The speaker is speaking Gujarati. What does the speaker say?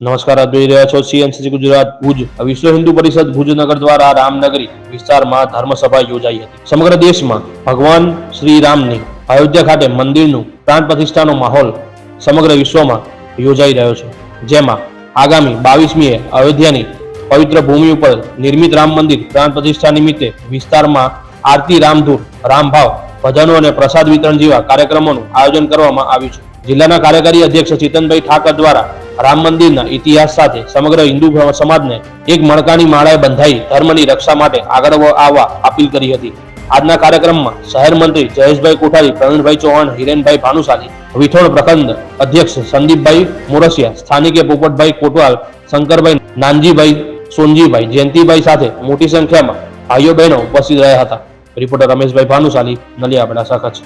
નમસ્કાર, આપ જોઈ રહ્યા છો સીએનસીસી ગુજરાત ભુજ. વિશ્વ હિન્દુ પરિષદ ભુજનગર દ્વારા રામનગરી વિસ્તારમાં ધર્મસભા યોજાઈ હતી. સમગ્ર દેશમાં ભગવાન શ્રી રામની અયોધ્યા ખાતે મંદિરનું પ્રાણ પ્રતિષ્ઠાનો માહોલ સમગ્ર વિશ્વમાં યોજાઈ રહ્યો છે, જેમાં આગામી 22મીએ અયોધ્યાની પવિત્ર ભૂમિ ઉપર નિર્મિત રામ મંદિર પ્રાણ પ્રતિષ્ઠા નિમિત્તે વિસ્તારમાં આરતી, રામધૂન, રામભાવ, ભજનો અને પ્રસાદ વિતરણ જેવા કાર્યક્રમોનું આયોજન કરવામાં આવ્યું છે. જિલ્લાના કાર્યકારી અધ્યક્ષ ચેતનભાઈ ઠાકર દ્વારા રામ મંદિરના ઇતિહાસ સાથે સમગ્ર હિન્દુ સમાજને એક મણકાની માળાએ બંધાઈ ધર્મની રક્ષા માટે આગળ આવવા અપીલ કરી હતી. આજના કાર્યક્રમમાં શહેર મંત્રી જયેશભાઈ કોઠારી, પ્રવીણભાઈ ચૌહાણ, હિરેનભાઈ ભાનુશાલી, વિઠોડ પ્રખંડ અધ્યક્ષ સંદીપભાઈ મોરસિયા, સ્થાનિકે પોપટભાઈ કોટવાલ, શંકરભાઈ, નાનજીભાઈ, સોનજીભાઈ, જયંતિભાઈ સાથે મોટી સંખ્યામાં ભાઈઓ બહેનો ઉપસ્થિત રહ્યા હતા. રિપોર્ટર રમેશભાઈ ભાનુશાલી, નલિયાપડા, કચ્છ.